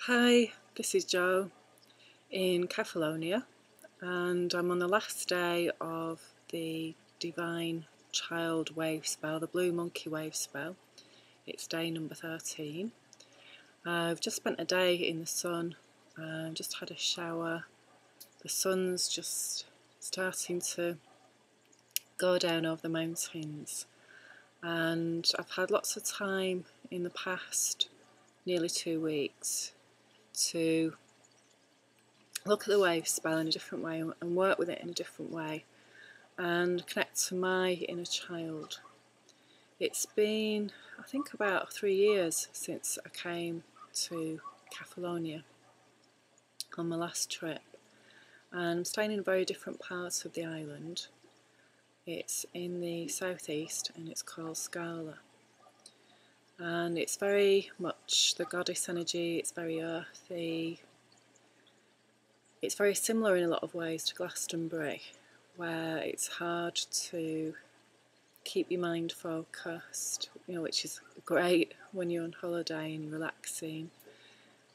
Hi, this is Jo in Kefalonia, and I'm on the last day of the Divine Child wave spell, the Blue Monkey wave spell. It's day number 13. I've just spent a day in the sun, just had a shower. The sun's just starting to go down over the mountains, and I've had lots of time in the past nearly 2 weeks to look at the wave spell in a different way and work with it in a different way and connect to my inner child. It's been, I think, about 3 years since I came to Kefalonia on my last trip, and I'm staying in a very different part of the island. It's in the southeast and it's called Scala, and it's very much the goddess energy. It's very earthy. It's very similar in a lot of ways to Glastonbury, where it's hard to keep your mind focused, which is great when you're on holiday and you're relaxing.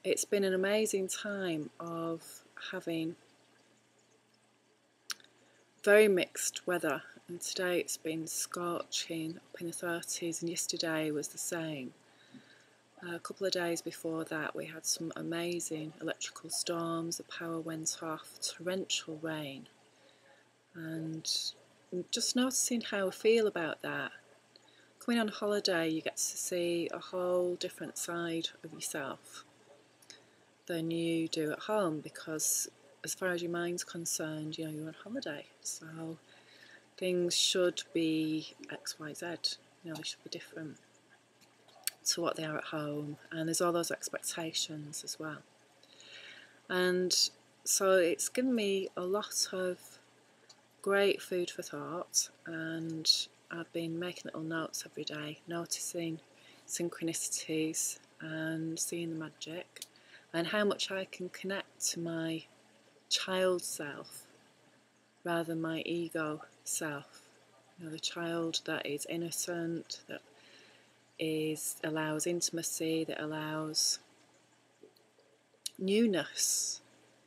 It's been an amazing time of having very mixed weather, and today it's been scorching up in the 30s, and yesterday was the same. A couple of days before that we had some amazing electrical storms, the power went off, torrential rain, and I'm just noticing how I feel about that. Coming on holiday, you get to see a whole different side of yourself than you do at home, because as far as your mind's concerned, you're on holiday, so things should be X, Y, Z, they should be different to what they are at home, and there's all those expectations as well. And so it's given me a lot of great food for thought, and I've been making little notes every day, noticing synchronicities and seeing the magic, and how much I can connect to my child self rather than my ego self. The child that is innocent, that allows intimacy, that allows newness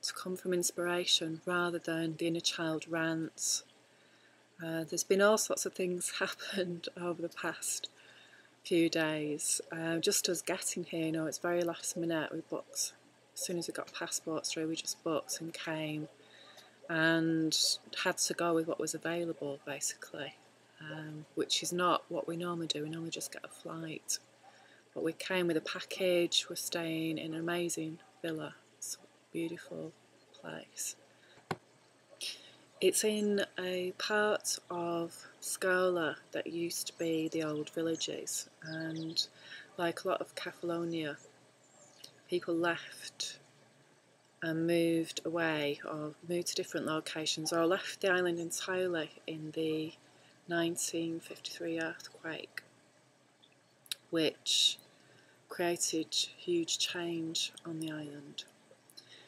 to come from inspiration rather than the inner child rants. There's been all sorts of things happened over the past few days. Just us getting here, it's very last minute. We booked, as soon as we got passports through, we just booked and came and had to go with what was available, basically. Which is not what we normally do. We normally just get a flight, but we came with a package. We're staying in an amazing villa. It's a beautiful place. It's in a part of Scala that used to be the old villages, and like a lot of Kefalonia, people left and moved away or moved to different locations or left the island entirely in the 1953 earthquake, which created huge change on the island.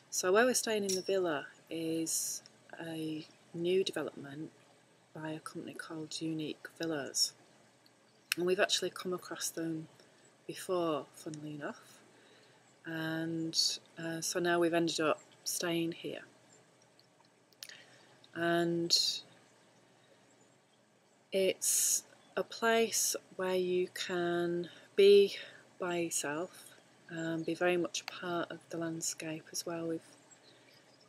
So where we're staying in the villa is a new development by a company called Unique Villas, and we've actually come across them before, funnily enough, and so now we've ended up staying here. And it's a place where you can be by yourself and be very much a part of the landscape as well. We've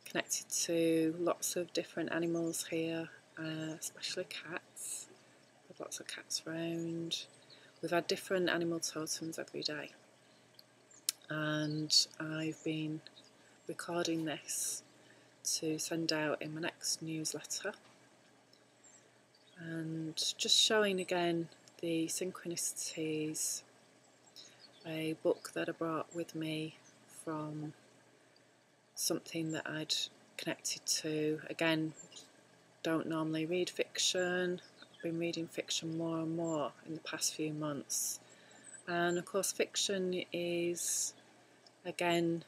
connected to lots of different animals here, especially cats. There's lots of cats around. We've had different animal totems every day, and I've been recording this to send out in my next newsletter, and just showing again the synchronicities, a book that I brought with me from something that I'd connected to. Again, don't normally read fiction. I've been reading fiction more and more in the past few months, and of course fiction is again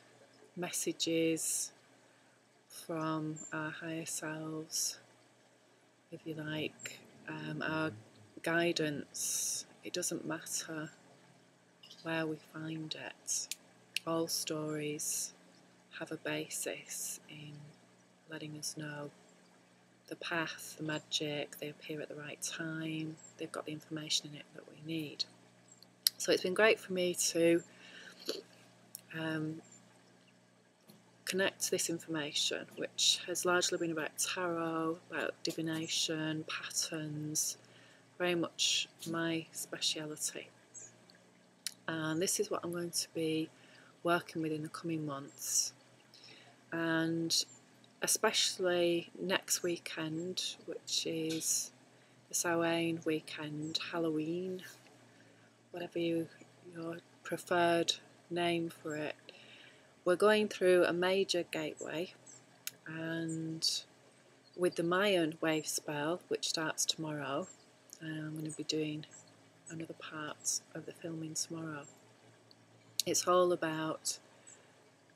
messages from our higher selves, if you like, our guidance. It doesn't matter where we find it all stories have a basis in letting us know the path, the magic, they appear at the right time, they've got the information in it that we need. So it's been great for me to connect to this information, which has largely been about tarot, about divination, patterns, very much my speciality. And this is what I'm going to be working with in the coming months. And especially next weekend, which is the Samhain weekend, Halloween, whatever your preferred name for it, we're going through a major gateway, and with the Mayan wave spell, which starts tomorrow, and I'm going to be doing another part of the filming tomorrow. It's all about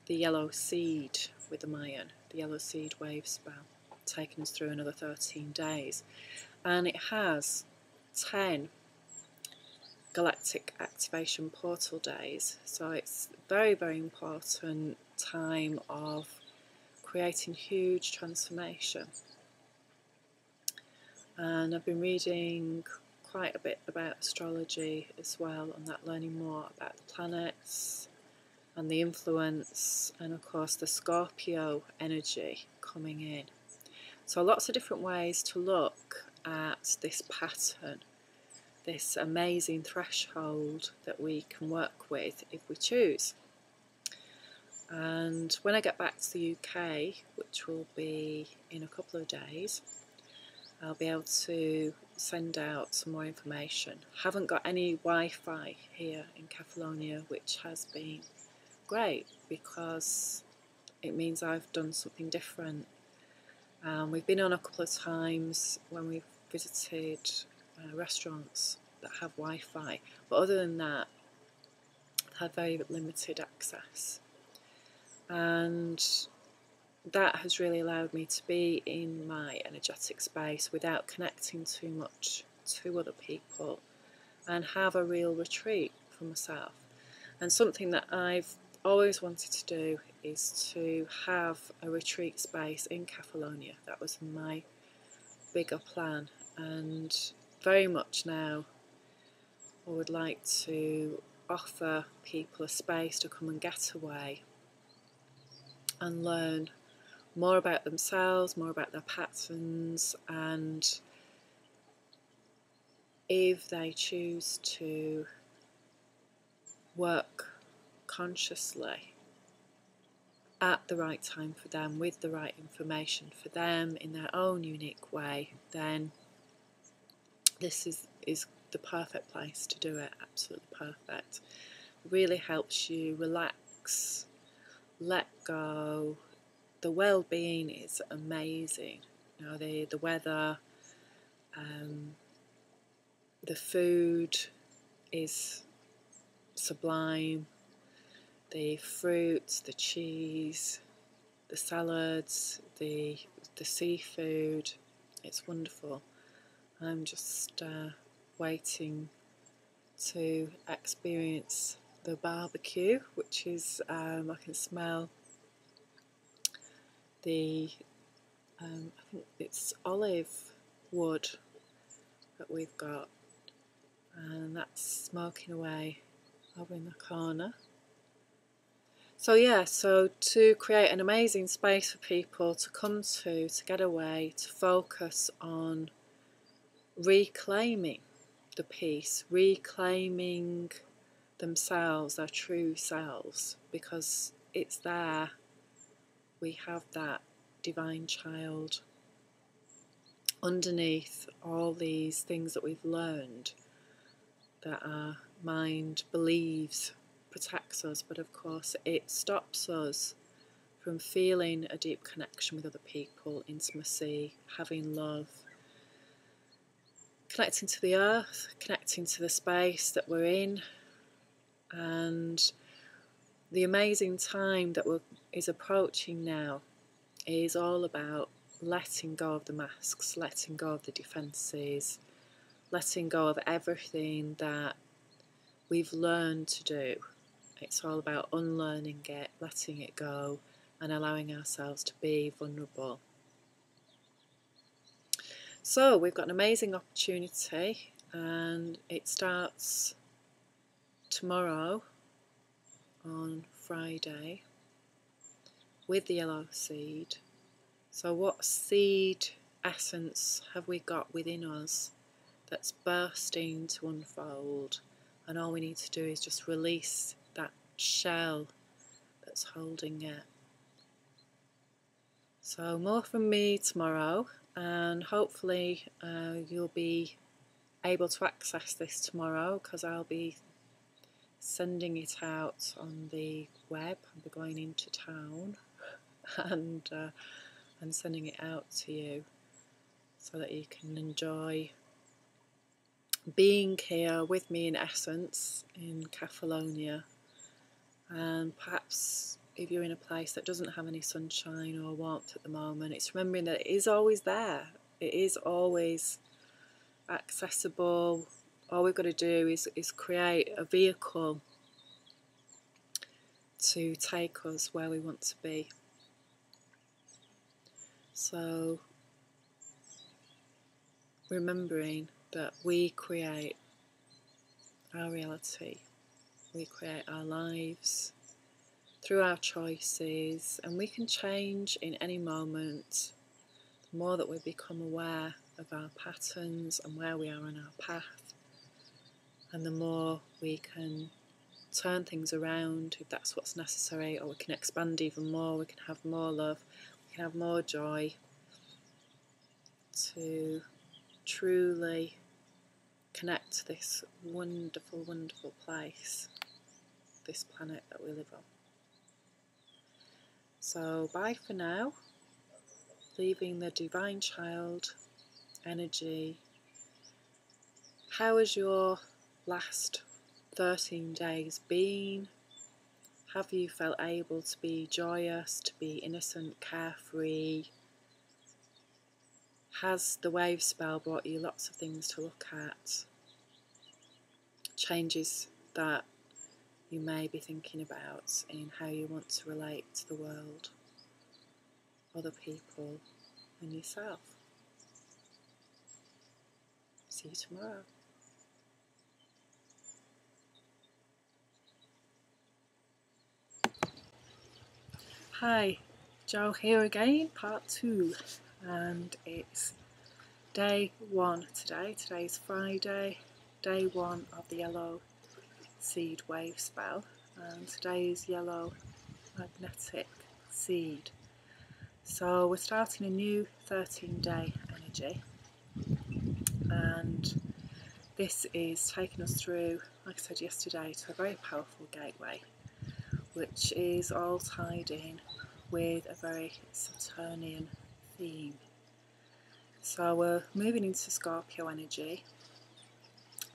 the yellow seed with the Mayan, the yellow seed wave spell, taking us through another 13 days. And it has 10 galactic activation portal days, so it's a very, very important time of creating huge transformation. And I've been reading quite a bit about astrology as well, and that, learning more about the planets and the influence, and of course the Scorpio energy coming in. So lots of different ways to look at this pattern, this amazing threshold that we can work with if we choose. And when I get back to the UK, which will be in a couple of days, I'll be able to send out some more information. Haven't got any Wi-Fi here in Kefalonia, which has been great because it means I've done something different. We've been on a couple of times when we've visited restaurants that have Wi-Fi, but other than that, I've had very limited access, and that has really allowed me to be in my energetic space without connecting too much to other people, and have a real retreat for myself. And something that I've always wanted to do is to have a retreat space in Kefalonia. That was my bigger plan, and very much now I would like to offer people a space to come and get away and learn more about themselves, more about their patterns, and if they choose to work consciously at the right time for them, with the right information for them in their own unique way, then this is the perfect place to do it. Absolutely perfect. Really helps you relax, let go. The well-being is amazing. You know, the weather, the food is sublime. The fruits, the cheese, the salads, the seafood, it's wonderful. I'm just waiting to experience the barbecue, which is, I can smell the, I think it's olive wood that we've got, and that's smoking away over in the corner. So yeah, so to create an amazing space for people to come to get away, to focus on reclaiming the peace, reclaiming themselves, their true selves, because it's there. We have that divine child underneath all these things that we've learned that our mind believes protects us, but of course it stops us from feeling a deep connection with other people, intimacy, having love, connecting to the earth, connecting to the space that we're in. And the amazing time that is approaching now is all about letting go of the masks, letting go of the defences, letting go of everything that we've learned to do It's all about unlearning it, letting it go, and allowing ourselves to be vulnerable. So we've got an amazing opportunity, and it starts tomorrow on Friday with the yellow seed. So what seed essence have we got within us that's bursting to unfold, and all we need to do is just release that shell that's holding it. So more from me tomorrow, and hopefully you'll be able to access this tomorrow, because I'll be sending it out on the web. I'll be going into town and sending it out to you so that you can enjoy being here with me in essence in Kefalonia. And perhaps if you're in a place that doesn't have any sunshine or warmth at the moment, it's remembering that it is always there. It is always accessible. All we've got to do is create a vehicle to take us where we want to be. So remembering that we create our reality, we create our lives through our choices, and we can change in any moment. The more that we become aware of our patterns and where we are on our path, and the more we can turn things around if that's what's necessary, or we can expand even more, we can have more love, we can have more joy to truly connect to this wonderful, wonderful place, this planet that we live on. So bye for now, leaving the Divine Child energy. How has your last 13 days been? Have you felt able to be joyous, to be innocent, carefree? Has the wave spell brought you lots of things to look at? Changes that you may be thinking about in how you want to relate to the world, other people, and yourself. See you tomorrow. Hi, Jo here again, part 2, and it's day 1 today. Today's Friday, day 1 of the yellow seed wave spell, and today's yellow magnetic seed. So we're starting a new 13-day energy, and this is taking us through, like I said yesterday, to a very powerful gateway, which is all tied in with a very Saturnian theme. So we're moving into Scorpio energy,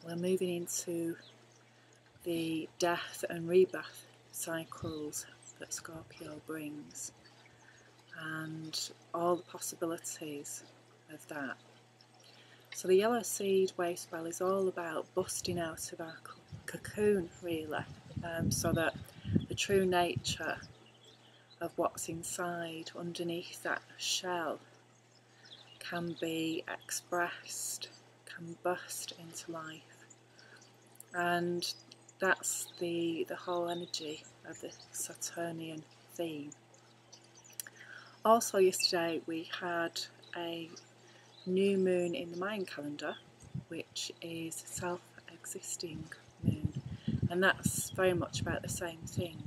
we're moving into the death and rebirth cycles that Scorpio brings, and all the possibilities of that. So the yellow seed wave spell is all about busting out of our cocoon, really, so that the true nature of what's inside, underneath that shell, can be expressed, can burst into life. And that's the whole energy of the Saturnian theme. Also yesterday we had a new moon in the Mayan calendar, which is self-existing moon, and that's very much about the same thing.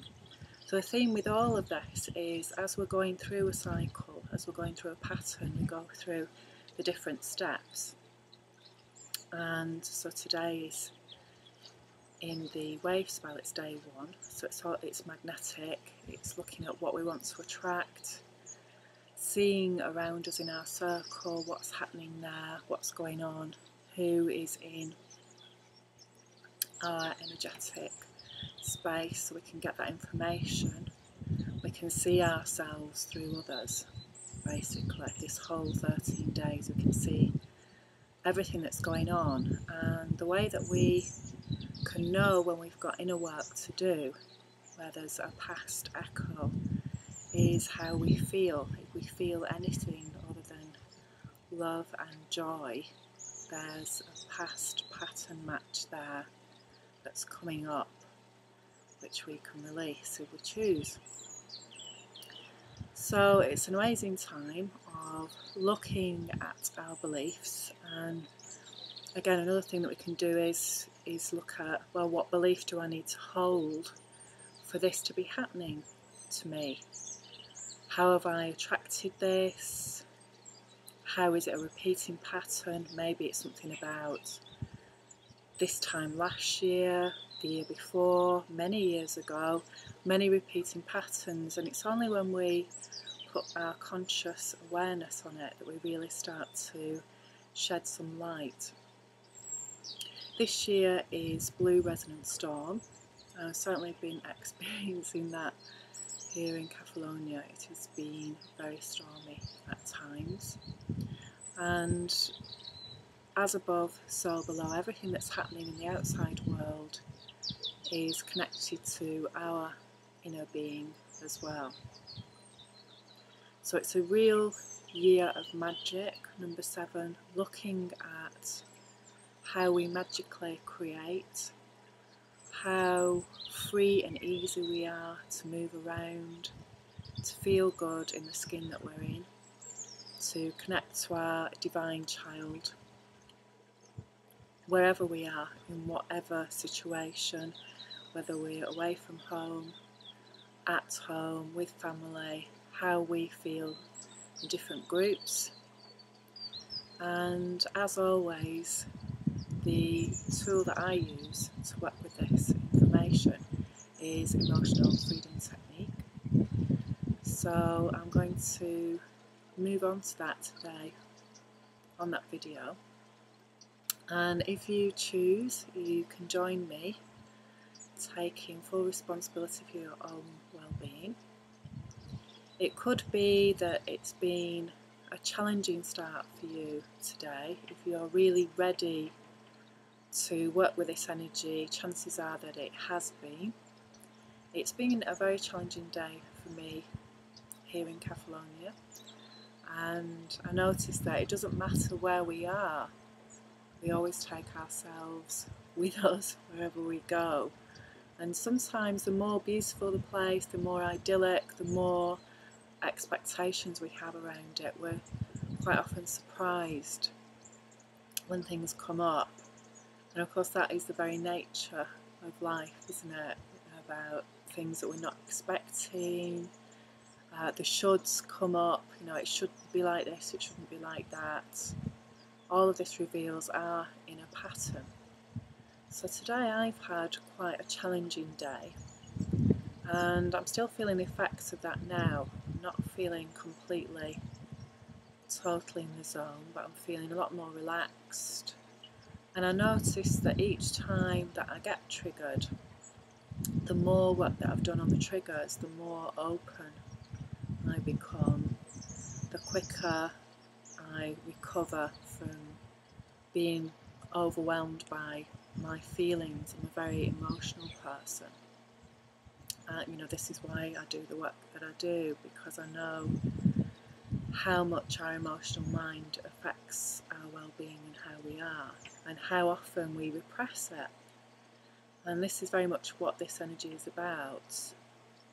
So the theme with all of this is, as we're going through a cycle, as we're going through a pattern, we go through the different steps. And so today is in the wave spell, it's day 1, so it's magnetic, it's looking at what we want to attract, seeing around us in our circle what's happening there, what's going on, who is in our energetic space, so we can get that information. We can see ourselves through others, basically. This whole 13 days we can see everything that's going on, and the way that we can know when we've got inner work to do where there's a past echo, is how we feel. If we feel anything other than love and joy, there's a past pattern match there that's coming up, which we can release if we choose. So it's an amazing time of looking at our beliefs, and again, another thing that we can do is look at, well, what belief do I need to hold for this to be happening to me? How have I attracted this? How is it a repeating pattern? Maybe it's something about this time last year, the year before, many years ago, many repeating patterns, and it's only when we put our conscious awareness on it that we really start to shed some light. This year is Blue Resonant Storm. I've certainly been experiencing that here in Kefalonia. It has been very stormy at times, and as above, so below. Everything that's happening in the outside world is connected to our inner being as well. So it's a real year of magic, number 7, looking at how we magically create, how free and easy we are to move around, to feel good in the skin that we're in, to connect to our divine child, wherever we are, in whatever situation, whether we're away from home, at home, with family, how we feel in different groups. And as always, the tool that I use to work with this information is emotional freedom technique. So I'm going to move on to that today on that video. And if you choose, you can join me taking full responsibility for your own well-being. It could be that it's been a challenging start for you today. If you're really ready to work with this energy, chances are that it has been. It's been a very challenging day for me here in Kefalonia, and I noticed that it doesn't matter where we are, we always take ourselves with us wherever we go. And sometimes the more beautiful the place, the more idyllic, the more expectations we have around it, we're quite often surprised when things come up. And of course that is the very nature of life, isn't it? About things that we're not expecting. The shoulds come up, you know, it should be like this, it shouldn't be like that. All of this reveals our inner pattern. So today I've had quite a challenging day, and I'm still feeling the effects of that now. I'm not feeling completely, totally in the zone, but I'm feeling a lot more relaxed. And I notice that each time that I get triggered, the more work that I've done on the triggers, the more open I become, the quicker I recover from being overwhelmed by my feelings. I'm a very emotional person. You know, this is why I do the work that I do, because I know how much our emotional mind affects our well-being and how we are, and how often we repress it. And this is very much what this energy is about.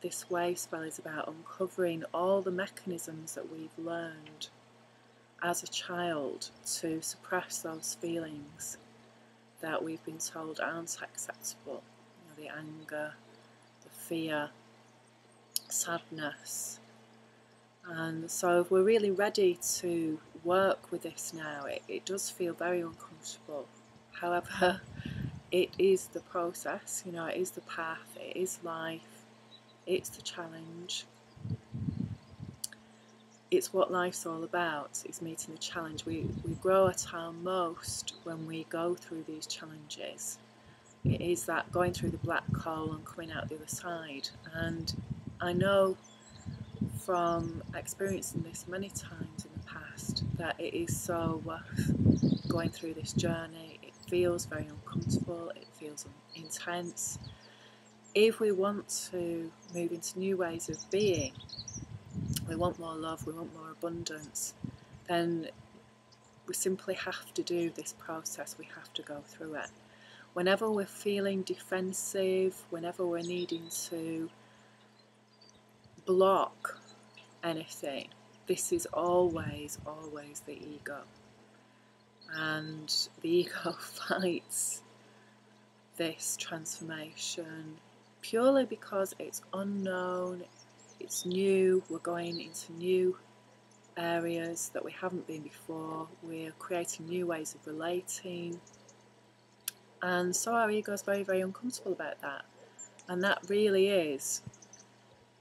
This wave spell is about uncovering all the mechanisms that we've learned as a child to suppress those feelings that we've been told aren't acceptable. You know, the anger, the fear, sadness. And so if we're really ready to work with this now, it does feel very uncomfortable. However, it is the process, you know, it is the path, it is life, it's the challenge. It's what life's all about, is meeting the challenge. We grow at our most when we go through these challenges. It is that going through the black hole and coming out the other side. And I know from experiencing this many times in the past that it is so worth going through this journey. It feels very uncomfortable, it feels intense, if we want to move into new ways of being, we want more love, we want more abundance, then we simply have to do this process, we have to go through it. Whenever we're feeling defensive, whenever we're needing to block anything, this is always the ego. And the ego fights this transformation purely because it's unknown, it's new, we're going into new areas that we haven't been before, we're creating new ways of relating, and so our ego is very uncomfortable about that. And that really is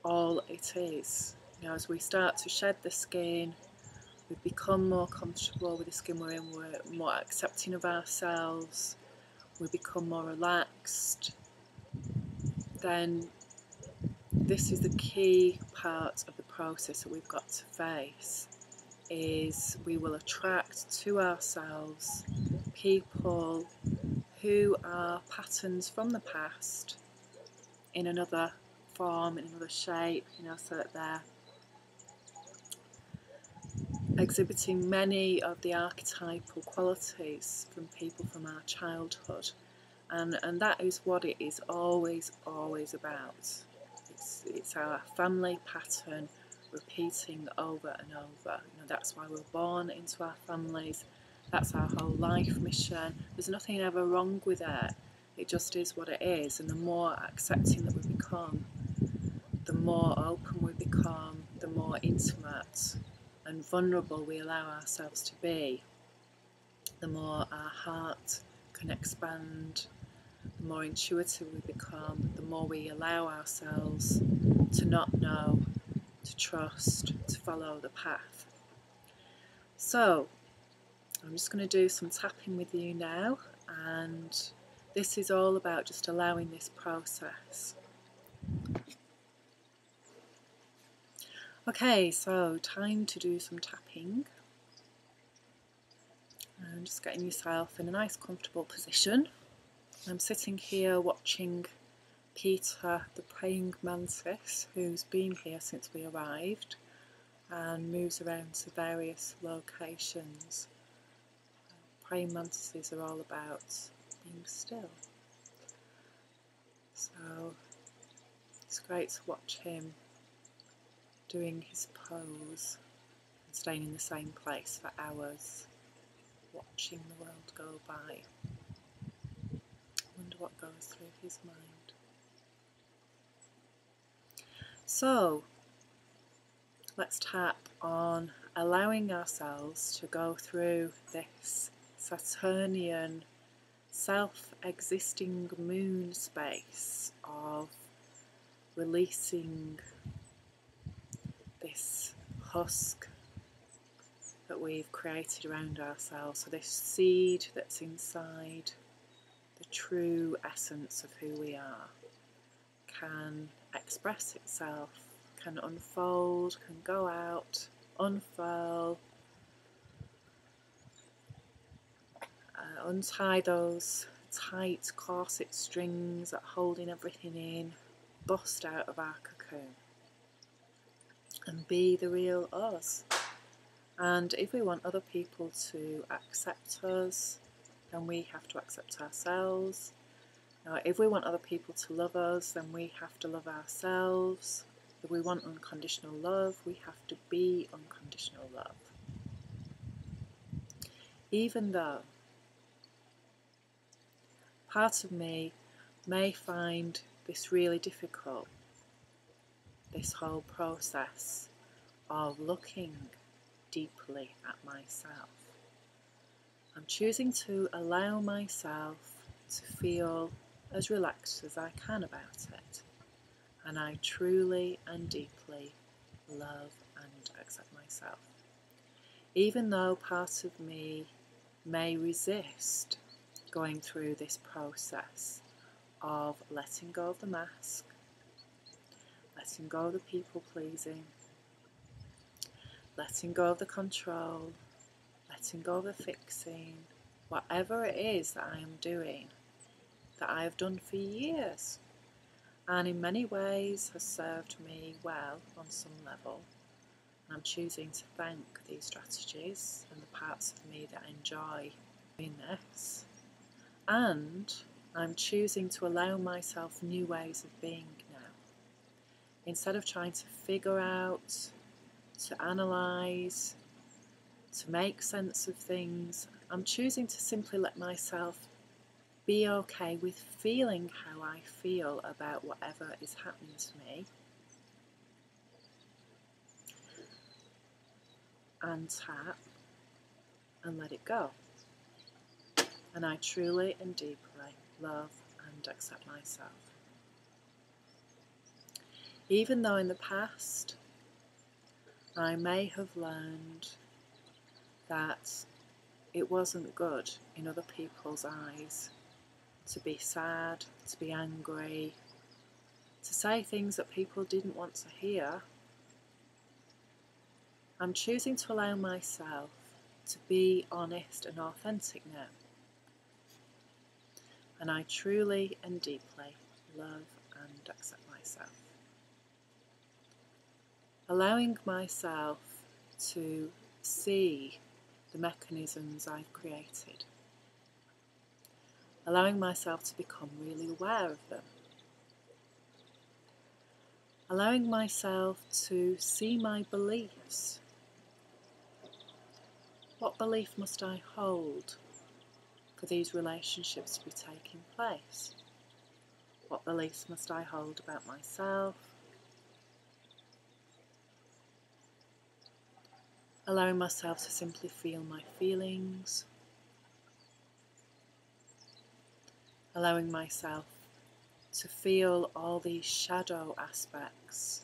all it is. You know, as we start to shed the skin, we become more comfortable with the skin we're in, we're more accepting of ourselves, we become more relaxed, then this is the key part of the process that we've got to face, is we will attract to ourselves people who are patterns from the past in another form, in another shape, you know, so that they're exhibiting many of the archetypal qualities from people from our childhood. And that is what it is always about. It's our family pattern repeating over and over. You know, that's why we're born into our families. That's our whole life mission. There's nothing ever wrong with it. It just is what it is. And the more accepting that we become, the more open we become, the more intimate and vulnerable we allow ourselves to be, the more our heart can expand, the more intuitive we become, the more we allow ourselves to not know, to trust, to follow the path. So, I'm just going to do some tapping with you now, and this is all about just allowing this process. Okay, so time to do some tapping. And just getting yourself in a nice comfortable position. I'm sitting here watching Peter, the praying mantis, who's been here since we arrived and moves around to various locations. Praying mantises are all about being still. So it's great to watch him doing his pose and staying in the same place for hours, watching the world go by. Wonder what goes through his mind. So let's tap on allowing ourselves to go through this Saturnian self-existing moon space of releasing this husk that we've created around ourselves, so this seed that's inside the true essence of who we are can express itself, can unfold, can go out, unfurl, untie those tight corset strings that are holding everything in, bust out of our cocoon and be the real us. And if we want other people to accept us, then we have to accept ourselves. Now, if we want other people to love us, then we have to love ourselves. If we want unconditional love, we have to be unconditional love. Even though part of me may find this really difficult, this whole process of looking deeply at myself, I'm choosing to allow myself to feel as relaxed as I can about it, and I truly and deeply love and accept myself. Even though part of me may resist going through this process of letting go of the mask, letting go of the people pleasing, letting go of the control, letting go of the fixing, whatever it is that I am doing, that I have done for years. and in many ways has served me well on some level. And I'm choosing to thank these strategies and the parts of me that enjoy doing this. And I'm choosing to allow myself new ways of being now. Instead of trying to figure out, to analyse, to make sense of things, I'm choosing to simply let myself be okay with feeling how I feel about whatever is happening to me, and tap and let it go. And I truly and deeply love and accept myself. Even though in the past I may have learned that it wasn't good in other people's eyes to be sad, to be angry, to say things that people didn't want to hear, I'm choosing to allow myself to be honest and authentic now. And I truly and deeply love and accept myself. Allowing myself to see the mechanisms I've created. Allowing myself to become really aware of them. Allowing myself to see my beliefs. What belief must I hold for these relationships to be taking place? What beliefs must I hold about myself? Allowing myself to simply feel my feelings. Allowing myself to feel all these shadow aspects.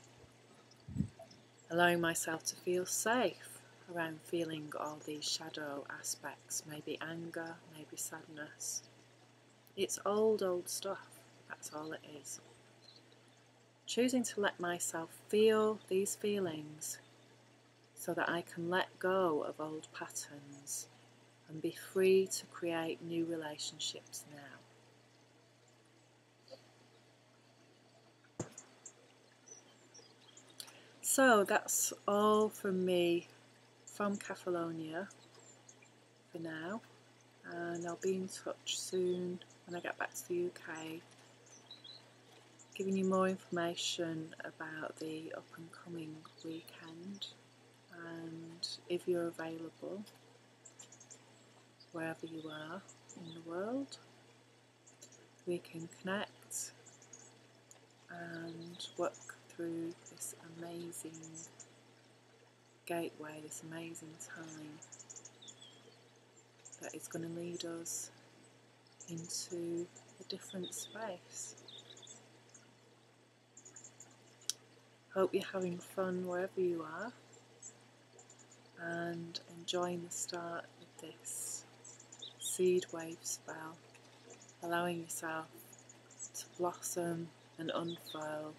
Allowing myself to feel safe around feeling all these shadow aspects, maybe anger, maybe sadness. It's old stuff, that's all it is. Choosing to let myself feel these feelings so that I can let go of old patterns and be free to create new relationships now. So that's all from me from Kefalonia for now, and I'll be in touch soon when I get back to the UK, giving you more information about the up and coming weekend, and if you're available wherever you are in the world, we can connect and work through this amazing gateway, this amazing time that is going to lead us into a different space. Hope you're having fun wherever you are and enjoying the start of this seed wave spell, allowing yourself to blossom and unfurl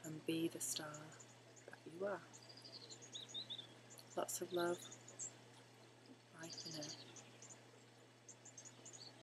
and be the star that you are. Lots of love. Bye for now.